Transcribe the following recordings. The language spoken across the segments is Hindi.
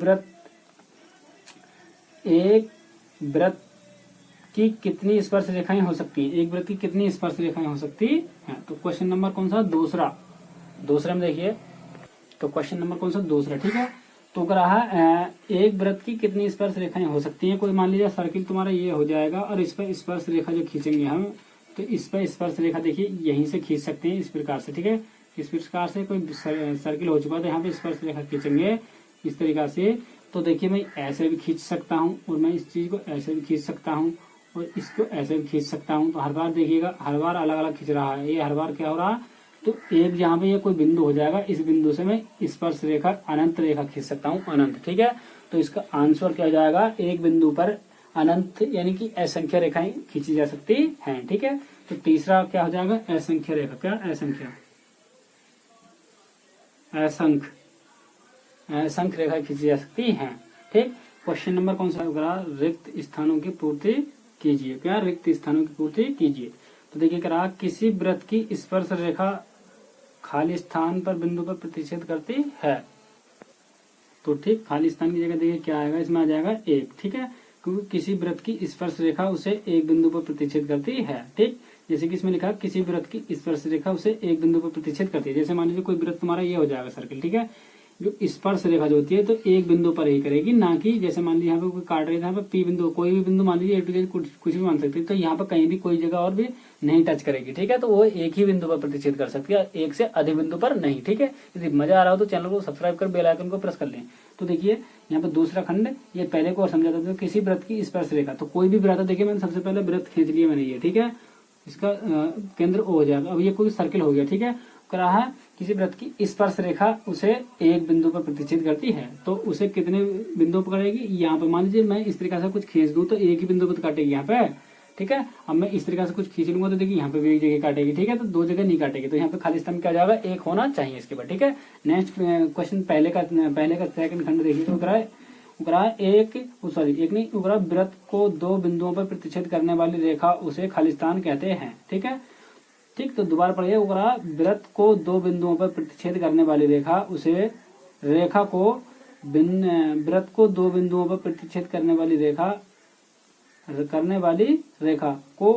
वृत्त एक वृत्त की कितनी स्पर्श रेखाएं हो सकती हैं, एक वृत्त की कितनी स्पर्श रेखाएं हो सकती हैं। तो क्वेश्चन नंबर कौन सा, दूसरा में देखिए, तो क्वेश्चन नंबर कौन सा, दूसरा, ठीक है। तो कह रहा है एक वृत्त की कितनी स्पर्श रेखाएं हो सकती हैं। कोई मान लीजिए सर्किल तुम्हारा ये हो जाएगा और इस पर स्पर्श रेखा जो खींचेंगे हम, तो इस पर स्पर्श रेखा देखिए यहीं से खींच सकते हैं इस प्रकार से, ठीक है। इस प्रकार से कोई सर्किल हो चुका है तो यहाँ पे स्पर्श रेखा खींचेंगे इस तरीका से। तो देखिए मैं ऐसे भी खींच सकता हूँ और मैं इस चीज को ऐसे भी खींच सकता हूँ और इसको ऐसे भी खींच सकता हूँ। तो हर बार देखिएगा, हर बार अलग अलग खींच रहा है ये, हर बार क्या हो रहा है, तो एक यहाँ पे ये कोई बिंदु हो जाएगा, इस बिंदु से मैं स्पर्श रेखा अनंत रेखा खींच सकता हूँ, अनंत, ठीक है। तो इसका आंसर क्या हो जाएगा, एक बिंदु पर अनंत यानी कि असंख्य रेखाएं खींची जा सकती हैं, ठीक है। तो तीसरा क्या हो जाएगा, असंख्य रेखा, क्या असंख्य रेखा खींची जा सकती हैं, ठीक। क्वेश्चन नंबर कौन सा होगा, रिक्त स्थानों की पूर्ति कीजिए, क्या रिक्त स्थानों की पूर्ति कीजिए। तो देखिए करा, किसी वृत्त की स्पर्श रेखा खाली स्थान पर बिंदु पर प्रतिच्छेद करती है। तो ठीक, खाली स्थान की जगह देखिए क्या आएगा, इसमें आ जाएगा एक, ठीक है, क्योंकि किसी वृत्त की स्पर्श रेखा उसे एक बिंदु पर प्रतिच्छेद करती है, ठीक। जैसे कि इसमें लिखा किसी वृत्त की स्पर्श रेखा उसे एक बिंदु पर प्रतिच्छेद करती है। जैसे मान लीजिए कोई वृत्त तुम्हारा ये हो जाएगा सर्किल, ठीक है, जो स्पर्श रेखा जो होती है तो एक बिंदु पर ही करेगी, ना कि जैसे मान लीजिए यहाँ पे कोई काट रही है, यहाँ पे पी बिंदु, कोई भी बिंदु मान लीजिए ए टू जेड कुछ भी मान सकती है, तो यहाँ पे कहीं भी कोई जगह और भी नहीं टच करेगी, ठीक है। तो वो एक ही बिंदु पर प्रतिच्छेद कर सकती है, एक से अधिक बिंदु पर नहीं, ठीक है। यदि मजा आ रहा हो तो चैनल को सब्सक्राइब कर बेल आइकन को प्रेस कर लें। तो देखिए यहाँ पे दूसरा खंड, ये पहले को और समझा था, किसी वृत्त की स्पर्श रेखा, तो कोई भी वृत्त, देखिए मैंने सबसे पहले वृत्त खींच लिया मैंने ये, ठीक है, इसका केंद्र ओ हो जाएगा। अब ये कोई सर्किल हो गया, ठीक है। करा है किसी वृत्त की स्पर्श रेखा उसे एक बिंदु पर प्रतिच्छेद करती है, तो उसे कितने बिंदु पर करेगी, यहाँ पे मान लीजिए मैं इस तरीके से कुछ खींच दूं तो एक ही बिंदु पर काटेगी यहाँ पे, ठीक है। अब मैं इस तरीके से कुछ खींच लूंगा तो देखिए यहाँ पे भी एक जगह काटेगी, ठीक है, तो दो जगह नहीं काटेगी, तो यहाँ पे खाली स्थान क्या जाएगा, एक होना चाहिए इसके बाद, ठीक है। नेक्स्ट क्वेश्चन पहले का सेकंड खंड देखिए, तो एक नहीं, वृत्त को दो बिंदुओं पर प्रतिच्छेद करने वाली रेखा उसे खालिस्तान कहते हैं, ठीक है, ठीक। तो दोबारा पढ़िए, वृत्त को दो बिंदुओं पर प्रतिच्छेद करने वाली रेखा उसे वृत्त को दो बिंदुओं पर प्रतिच्छेद करने वाली रेखा को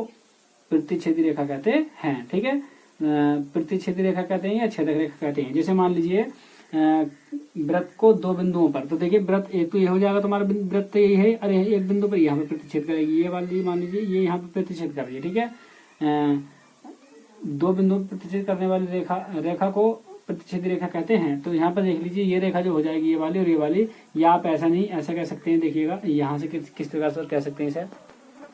प्रतिच्छेदी रेखा कहते हैं, ठीक है। प्रतिच्छेदी रेखा कहते हैं या छेदक रेखा कहते हैं। जैसे मान लीजिए वृत्त को दो बिंदुओं पर, तो देखिए वृत्त एक तो ये हो जाएगा तुम्हारा, वृत्त यही है, अरे एक बिंदु पर यहाँ पे प्रतिच्छेद करेगी, ये वाली मान लीजिए ये यहाँ पे प्रतिच्छेद कर रही है, ठीक है। दो बिंदु पर प्रतिच्छेद करने वाली रेखा को प्रतिच्छेदी रेखा कहते हैं। तो यहाँ पर देख लीजिए ये रेखा जो हो जाएगी ये वाली और ये वाली, या आप ऐसा नहीं ऐसा कह सकते हैं, देखिएगा यहाँ से किस प्रकार से कह सकते हैं इसे।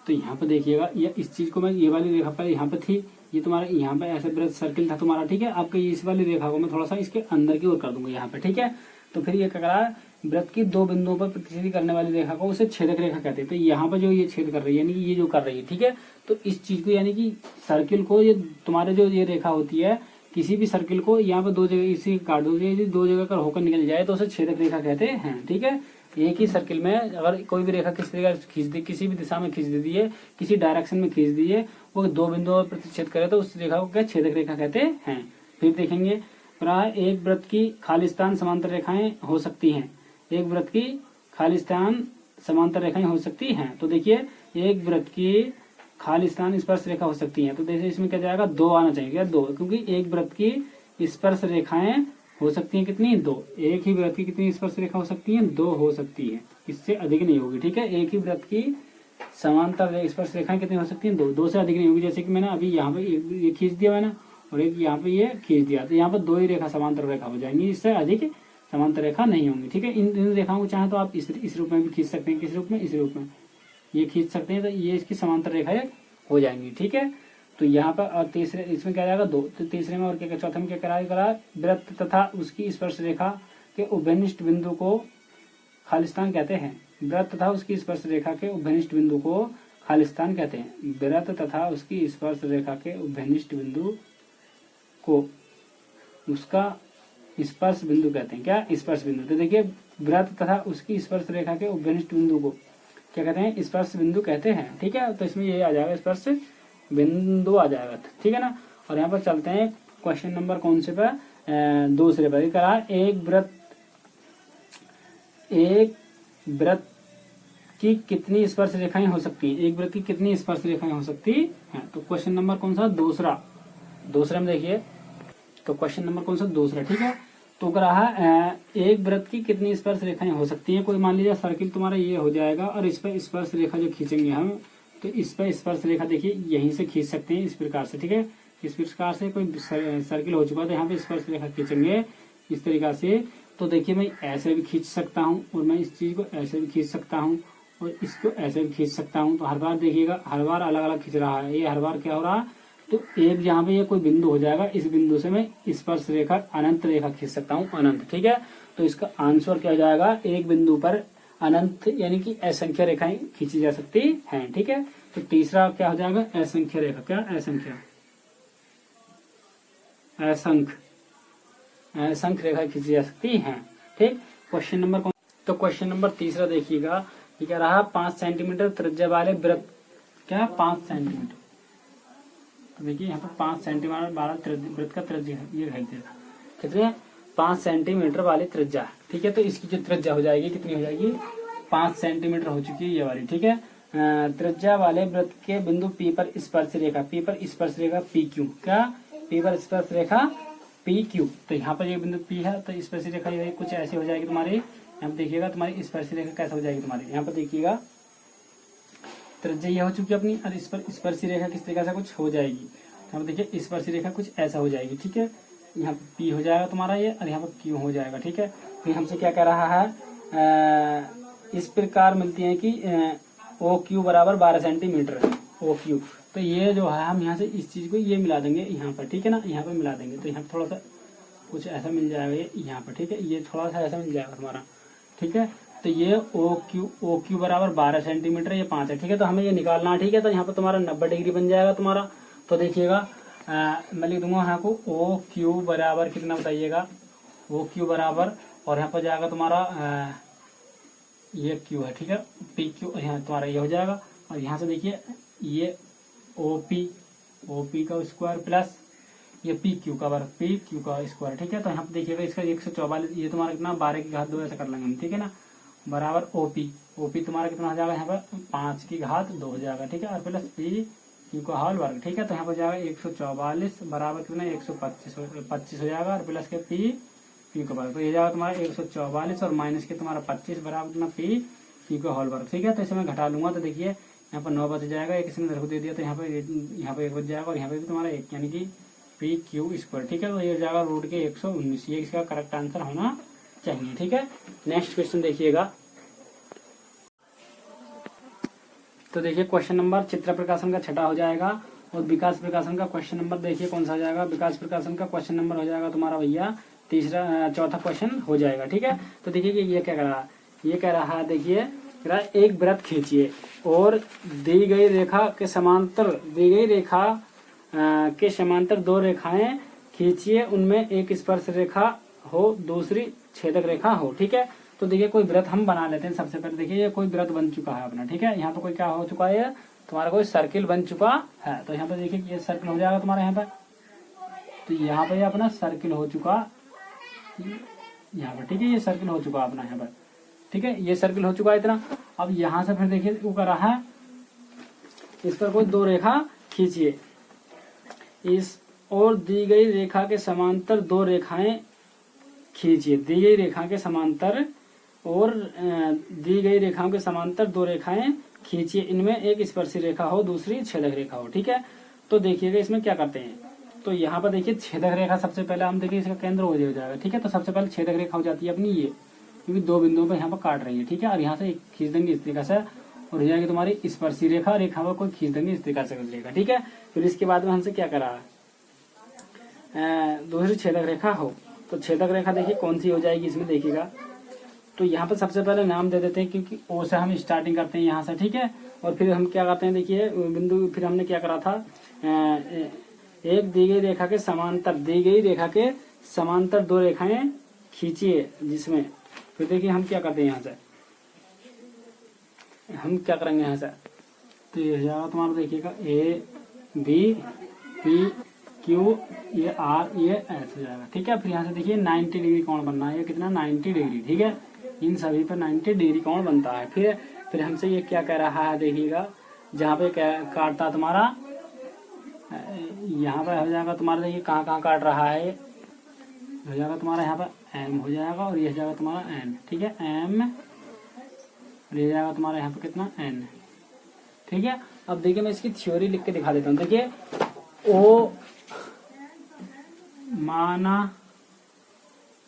तो यहाँ पर देखिएगा, ये इस चीज को मैं, ये वाली रेखा पर यहाँ पे थी, ये तुम्हारा यहाँ पे ऐसे वृत्त सर्किल था तुम्हारा, ठीक है। आपके इस वाली रेखा को मैं थोड़ा सा इसके अंदर की ओर कर दूंगा यहाँ पे, ठीक है। तो फिर ये क्या करा, वृत्त की दो बिंदुओं पर प्रतिच्छेद करने वाली रेखा को उसे छेदक रेखा कहते हैं। तो यहाँ पर जो ये छेद कर रही है, यानी कि ये जो कर रही है, ठीक है, तो इस चीज को यानी कि सर्किल को, ये तुम्हारे जो ये रेखा होती है, किसी भी सर्किल को यहाँ पर दो जगह इसी काट दो, यदि दो जगह कर होकर निकल जाए तो उसे छेदक रेखा कहते हैं, ठीक है। एक ही सर्किल में अगर कोई भी रेखा किसी जगह खींच दी, किसी भी दिशा में खींच दी है, किसी डायरेक्शन में खींच दी है, वो दो बिंदुओं पर प्रतिच्छेद करे तो उस रेखा को क्या छेदक रेखा कहते हैं। फिर देखेंगे, एक वृत्त की खालिस्तान समांतर रेखाएं हो सकती हैं, एक वृत्त की खालिस्तान समांतर रेखाएं हो सकती हैं। तो देखिए एक वृत्त की खालिस्तान स्पर्श रेखा हो सकती है, तो देखिए इसमें क्या जाएगा, दो आना चाहिए, क्या दो, क्योंकि एक वृत्त की स्पर्श रेखाएं हो सकती हैं कितनी, दो। एक ही वृत्त की कितनी स्पर्श रेखा हो सकती है, दो हो सकती है, इससे अधिक नहीं होगी, ठीक है। एक ही वृत्त की समांतर स्पर्श रेखाएं कितनी हो सकती है, दो से अधिक नहीं होगी। जैसे कि मैंने अभी यहाँ पे ये खींच दिया मैंने और एक यहाँ पे ये खींच दिया, तो यहाँ पर दो ही रेखा समांतर रेखा हो जाएंगी, इससे अधिक समांतर रेखा नहीं होंगी, ठीक है। इन रेखाओं को चाहे तो आप इस रूप में भी खींच सकते हैं, किस रूप में, इस रूप में ये खींच सकते हैं, तो ये इसकी समांतर रेखाएं हो जाएंगी, ठीक है। तो यहाँ पर और तीसरे इसमें क्या जाएगा, दो। तो तीसरे में और क्या, चौथे में क्या करा, वृत्त तथा उसकी स्पर्श रेखा के उभयनिष्ठ बिंदु को खालिस्तान कहते हैं। वृत्त तथा उसकी स्पर्श रेखा के उभयनिष्ठ बिंदु को खालिस्तान कहते हैं। वृत्त तथा उसकी स्पर्श रेखा के उभयनिष्ठ बिंदु को उसका स्पर्श बिंदु कहते हैं, क्या स्पर्श बिंदु। तो देखिए वृत्त तथा उसकी स्पर्श रेखा के उभयनिष्ठ बिंदु को क्या कहते हैं, स्पर्श बिंदु कहते हैं, ठीक है। तो इसमें ये आ जाएगा, स्पर्श बिंदु आ जाएगा, ठीक है ना। और यहाँ पर चलते हैं क्वेश्चन नंबर कौन से पर, दूसरे पर करा, एक वृत्त एक वृत्त की कितनी स्पर्श रेखाएं हो सकती हैं, एक वृत्त की कितनी स्पर्श रेखाएं हो सकती हैं। तो क्वेश्चन नंबर कौन सा, दूसरा में देखिए, तो क्वेश्चन नंबर कौन सा, दूसरा, ठीक है। तो कह रहा है एक वृत्त की कितनी स्पर्श रेखाएं हो सकती हैं। कोई मान लीजिए सर्किल तुम्हारा ये हो जाएगा और इस पर स्पर्श रेखा जो खींचेंगे हम, तो इस पर स्पर्श रेखा देखिए यहीं से खींच सकते हैं इस प्रकार से, ठीक है। इस प्रकार से कोई सर्किल हो चुका है तो यहाँ पे स्पर्श रेखा खींचेंगे इस तरीका से। तो देखिए मैं ऐसे भी खींच सकता हूँ और मैं इस चीज को ऐसे भी खींच सकता हूँ और इसको ऐसे भी खींच सकता हूँ। तो हर बार देखिएगा, हर बार अलग अलग खींच रहा है, ये हर बार क्या हो रहा है, तो एक यहाँ पे ये कोई बिंदु हो जाएगा, इस बिंदु से मैं स्पर्श रेखा अनंत रेखा खींच सकता हूँ, अनंत, ठीक है। तो इसका आंसर क्या हो जाएगा, एक बिंदु पर अनंत यानी कि असंख्य रेखाएं खींची जा सकती हैं, ठीक है। तो तीसरा क्या हो जाएगा, असंख्य रेखा, क्या असंख्य, असंख्य रेखा खींची जा सकती हैं, ठीक। क्वेश्चन नंबर कौन, तो क्वेश्चन नंबर तीसरा देखिएगा, ये क्या रहा, 5 सेंटीमीटर त्रिज्या वाले वृत्त, क्या 5 सेंटीमीटर, तो देखिए यहाँ पर 5 सेंटीमीटर वाला वृत्त का त्रिज्या ये दिखाई दे रहा, कितने, 5 सेंटीमीटर वाली त्रिज्या, ठीक है। तो इसकी जो त्रिज्या हो जाएगी कितनी हो जाएगी, 5 सेंटीमीटर हो चुकी है ये वाली, ठीक है। त्रिज्या वाले वृत्त के बिंदु P पर स्पर्श रेखा, P पर स्पर्श रेखा PQ, क्या P पर स्पर्श रेखा PQ। तो यहाँ पर ये बिंदु P है, तो स्पर्श रेखा ये कुछ ऐसी हो जाएगी तुम्हारी, यहाँ पर देखिएगा तुम्हारी स्पर्श रेखा कैसे हो जाएगी तुम्हारी, यहाँ पर देखिएगा त्रिज्या ये हो चुकी है अपनी, और इस पर स्पर्शी रेखा किस तरीके से कुछ हो जाएगी, यहाँ पर देखिए स्पर्शी रेखा कुछ ऐसा हो जाएगी, ठीक है। यहाँ पर P हो जाएगा तुम्हारा ये, और यहाँ पर Q हो जाएगा, ठीक है। फिर हमसे क्या कह रहा है, इस प्रकार मिलती है कि OQ बराबर 12 सेंटीमीटर, OQ। तो ये जो है हम यहाँ से इस चीज को ये मिला देंगे यहाँ पर, ठीक है ना, यहाँ पर मिला देंगे, तो यहाँ पर थोड़ा सा कुछ ऐसा मिल जाएगा ये यहाँ पर, ठीक है, ये थोड़ा सा ऐसा मिल जाएगा हमारा, ठीक है। तो ये OQ बराबर 12 सेंटीमीटर, ये 5 है, ठीक है। तो हमें ये निकालना है, ठीक है। तो यहाँ पर तुम्हारा 90 डिग्री बन जाएगा तुम्हारा। तो देखिएगा मैं लिख दूंगा यहाँ को OQ बराबर कितना बताइएगा, OQ बराबर, और यहाँ पर जाएगा तुम्हारा ये Q है, ठीक है, PQ, यहाँ तुम्हारा ये हो जाएगा। और यहाँ से देखिए ये OP का स्क्वायर प्लस ये PQ का वर्ग, PQ का स्क्वायर, ठीक है। तो यहाँ पे देखिएगा इसका 144, ये तुम्हारा कितना 12 की घात 2 ऐसा कर लेंगे हम, ठीक है ना, बराबर OP तुम्हारा कितना हो जाएगा यहाँ पर 5 की घात 2 हो जाएगा, ठीक है, और प्लस PQ का होल वर्ग, ठीक है। तो यहाँ पर जाएगा 144 बराबर कितना 125 हो जाएगा, और प्लस के PQ का वर्ग, तो ये जाएगा तुम्हारा 144 और माइनस के तुम्हारा 25 बराबर कितना PQ का होल वर्ग, ठीक है। तो इसे मैं घटा लूंगा, तो देखिए यहाँ पर 9 बच जाएगा, एक इसमें को दे दिया, तो यहाँ पर 1 बच जाएगा, और यहाँ पे भी तुम्हारा 1 यानी कि PQ स्क्वायर, ठीक है। तो ये हो जाएगा रूट के 119, ये इसका करेक्ट आंसर होना चाहिए, ठीक है। नेक्स्ट क्वेश्चन देखिएगा, तो देखिए क्वेश्चन नंबर चित्र प्रकाशन का छठा हो जाएगा, और विकास प्रकाशन का क्वेश्चन नंबर देखिए कौन सा हो जाएगा, विकास प्रकाशन का क्वेश्चन नंबर हो जाएगा तुम्हारा भैया चौथा क्वेश्चन हो जाएगा, ठीक है। तो देखिए कि ये क्या कह रहा है, ये कह रहा है देखिए एक वृत्त खींचिए और दी गई रेखा के समांतर 2 रेखाएं खींचिए, उनमें एक स्पर्श रेखा हो, दूसरी छेदक रेखा हो, ठीक है। तो देखिए कोई वृत्त हम बना लेते हैं। सबसे पहले देखिए ये कोई वृत्त बन चुका है अपना, ठीक है। यहाँ पे कोई क्या हो चुका है, तुम्हारा कोई सर्किल बन चुका है। तो यहाँ पे देखिए ये सर्किल हो जाएगा तुम्हारा यहाँ पर, तो यहाँ पे अपना सर्किल हो चुका यहाँ पर, ठीक है, ये सर्किल हो चुका अपना यहाँ पर, ठीक है, ये सर्किल हो चुका है इतना। अब यहाँ से फिर देखिए वो कर रहा है, इस पर कोई 2 रेखा खींचिए, इस और दी गई रेखा के समांतर 2 रेखाएं खींचिए, दी गई रेखा के समांतर और दी गई रेखाओं के समांतर 2 रेखाएं खींचिए, इनमें एक स्पर्शी रेखा हो, दूसरी छेदक रेखा हो, ठीक है। तो देखिएगा इसमें क्या करते हैं, तो यहाँ पर देखिए छेदक रेखा सबसे पहले हम देखिए इसका केंद्र हो जाएगा, ठीक है। तो सबसे पहले छेदक रेखा हो जाती है अपनी ये, क्योंकि 2 बिंदुओं पर यहाँ पर काट रही है, ठीक है। और यहाँ से खींच देंगे इस तरीके से, और हो जाएगी तुम्हारी स्पर्शी रेखा पर कोई खींच देंगे इस तरीके से गुजरेगा, ठीक है। फिर इसके बाद में हमसे क्या करा, दूसरी छेदक रेखा हो, तो छेदक रेखा देखिए कौन सी हो जाएगी इसमें देखिएगा। तो यहाँ पर सबसे पहले नाम दे देते हैं, क्योंकि ओ से हम स्टार्टिंग करते हैं यहाँ से, ठीक है। और फिर हम क्या करते हैं देखिए बिंदु, फिर हमने क्या करा था, एक दी गई रेखा के समांतर 2 रेखाएं खींचिए, जिसमें फिर देखिए हम क्या करते हैं यहाँ से, हम क्या करेंगे यहाँ से, तो ये हो जाएगा तुम्हारा देखिएगा ABPQ, ये R, ये S हो जाएगा, ठीक है। फिर यहाँ से देखिए 90 डिग्री कोण बनना है, ये कितना 90 डिग्री, ठीक है। इन सभी पर 90 डिग्री कोण बनता है। फिर हमसे ये क्या कह रहा है, देखिएगा जहाँ पे काटता तुम्हारा, यहाँ पे हो जाएगा तुम्हारा, देखिए कहाँ कहाँ काट रहा है, ये हो जाएगा तुम्हारा यहाँ पर एम हो जाएगा और ये हो जाएगा तुम्हारा एन, ठीक है, एम और ये जाएगा तुम्हारा यहाँ पे कितना एन, ठीक है। अब देखिए मैं इसकी थ्योरी लिख के दिखा देता हूँ। देखिए ओ माना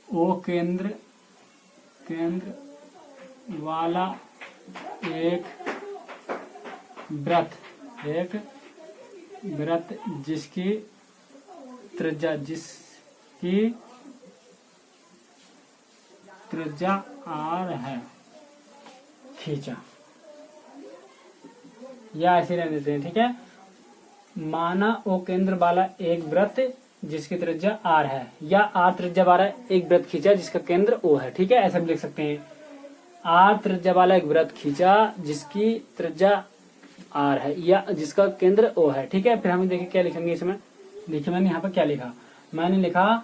ओ केंद्र वाला एक वृत्त जिसकी त्रिज्या आर है खींचा, या ऐसे रहने देते हैं, ठीक है। माना ओ केंद्र वाला एक वृत्त जिसकी त्रिज्या आर है, या आर त्रिज्या वाला एक वृत्त खींचा जिसका केंद्र ओ है, ठीक है, ऐसा भी लिख सकते हैं। आर त्रिज्या वाला एक वृत्त खींचा जिसकी त्रिज्या आर है या जिसका केंद्र ओ है, ठीक है। फिर हम देखिए क्या लिखेंगे इसमें। देखिए मैंने यहाँ पर क्या लिखा, मैंने लिखा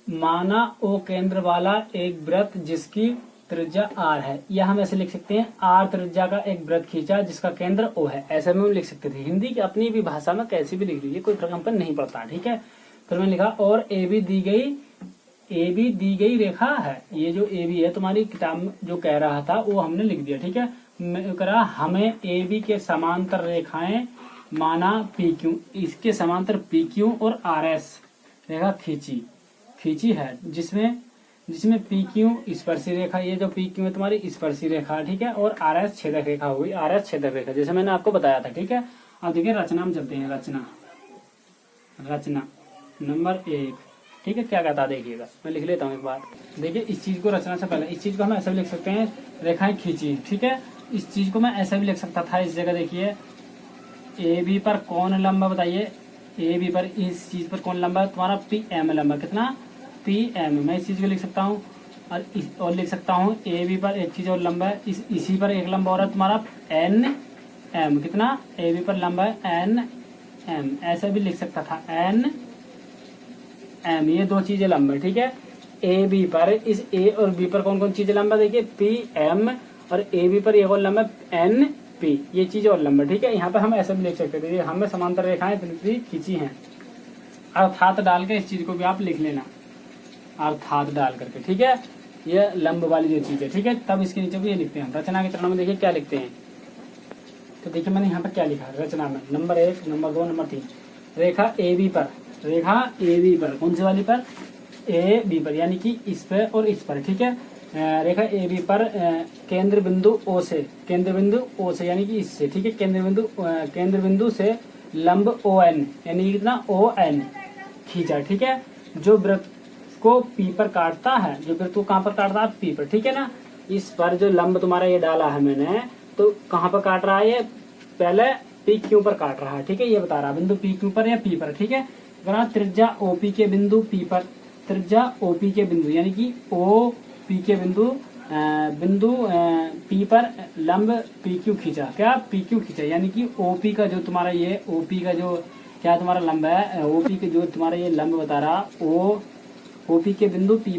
माना ओ केंद्र वाला एक वृत्त जिसकी त्रिज्या आर है, या हम ऐसे लिख सकते हैं आर त्रिज्या का एक वृत्त खींचा जिसका केंद्र ओ है, ऐसे में हम लिख सकते थे। हिंदी की अपनी भी भाषा में कैसी भी लिख लीजिए, कोई फर्क हम पर नहीं पड़ता, ठीक है। फिर मैंने लिखा और ए बी दी गई रेखा है, ये जो ए बी है तुम्हारी किताब में जो कह रहा था वो हमने लिख दिया, ठीक है। मैं कह रहा हमें ए बी के समांतर रेखाएं माना पी क्यू, इसके समांतर पी क्यू और आर एस रेखा खींची है, जिसमें पी क्यू स्पर्शी रेखा, ये जो पी क्यू है तुम्हारी स्पर्शी रेखा, ठीक है, और आर एस छेदक रेखा हुई, आर एस छेदक रेखा, जैसे मैंने आपको बताया था, ठीक है। अब देखिए रचना में चलते हैं। रचना नंबर 1, ठीक है, क्या कहता है देखिएगा, मैं लिख लेता हूँ एक बार। देखिए इस चीज को रचना से पहले इस चीज को हम ऐसा भी लिख सकते हैं, रेखाएं खींची, ठीक है। इस चीज को मैं ऐसा भी लिख सकता था, इस जगह देखिए ए बी पर कौन लंबा, बताइए ए बी पर इस चीज पर कौन लंबा है तुम्हारा, पी एम लंबा, कितना पी एम, मैं इस चीज को लिख सकता हूँ। और लिख सकता हूँ ए बी पर एक चीज और लंबा है, इसी पर एक लंबा और है तुम्हारा एन एम, कितना ए बी पर लंबा है एन एम, ऐसा भी लिख सकता था एन एम, ये दो चीजें लंबा है, ठीक है। ए बी पर इस ए और बी पर कौन कौन चीजें लंबा, देखिए पी एम, और ए बी पर एक और लंबा एन पी, ये चीज और लंबा, ठीक है। यहाँ पर हम ऐसा भी लिख सकते थे, हमें समांतर रेखाएं खींची हैं, अर्थात डाल के इस चीज को भी आप लिख लेना, अर्थात डाल करके, ठीक है, ये लंब वाली जो चीज है, ठीक है। तब इसके नीचे भी ये लिखते हैं। रचना के चरण में देखिए क्या लिखते हैं, तो देखिए मैंने यहाँ पर क्या लिखा है रचना में, नंबर 1, नंबर 2, नंबर 3, रेखा ए बी पर कौन सी वाली पर, ए बी पर, यानी कि इस पर और इस पर, ठीक है। रेखा ए बी पर केंद्र बिंदु ओ से यानी कि इससे, ठीक है, केंद्र बिंदु से लंब ओ एन, यानी कि कितना ओ एन खींचा, ठीक है, जो वृत्त को पी पर काटता है, जो वृत्त को कहाँ पर काटता है, पी पर, ठीक है ना। इस पर जो लंब तुम्हारा ये डाला है मैंने, तो कहाँ पर काट रहा है, ये पहले पी क्यू पर काट रहा है, ठीक है, ये बता रहा है बिंदु पी क्यू पर या पी पर, ठीक है। अगर त्रिज्या ओपी के बिंदु पी पर, त्रिज्या ओपी के बिंदु यानी कि ओ पी के बिंदु पी पर लंब पी क्यू खींचा, क्या पी क्यू खींचा, यानी कि ओपी का जो तुम्हारा ये ओपी का जो क्या तुम्हारा लंब है, ओपी के जो तुम्हारा ये लंब बता रहा ओपी के बिंदु पी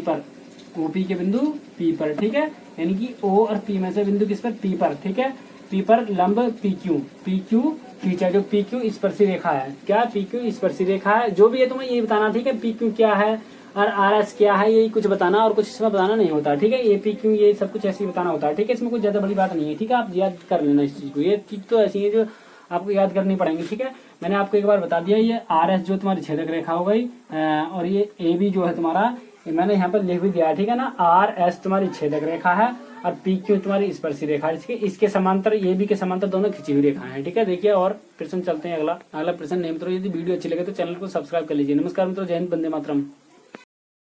पर, ठीक है, यानी कि ओ और पी में से बिंदु किस पर, पी पर, ठीक है, पी पर लंब पी क्यू खींचा, जो पी क्यू स्पर्शी रेखा है, क्या पी क्यू स्पर्शी रेखा है, जो भी है तुम्हें यही बताना, ठीक है, पी क्यू क्या है और आर एस क्या है, यही कुछ बताना, और कुछ इसमें बताना नहीं होता, ठीक है। ए पी क्यू ये सब कुछ ऐसे ही बताना होता है, ठीक है, इसमें कुछ ज्यादा बड़ी बात नहीं है, ठीक है, आप याद कर लेना इस चीज को, ये चीज तो ऐसी है जो आपको याद करनी पड़ेंगी, ठीक है। मैंने आपको एक बार बता दिया, ये आर एस जो तुम्हारी छेदक रेखा हो गई, और ये ए बी जो है तुम्हारा, मैंने यहाँ पर लिख भी दिया, ठीक है ना, आर एस तुम्हारी छेदक रेखा है और पी क्यू तुम्हारी स्पर्शी रेखा है, इसके समांतर ए बी के समांतर दोनों खिंची हुई रेखा है, ठीक है। देखिए और प्रश्न चलते हैं, अगला प्रश्न नहीं मित्रों, यदि वीडियो अच्छी लगे तो चैनल को सब्सक्राइब कर लीजिए। नमस्कार मित्रों, जय हिंद, वंदे मातरम।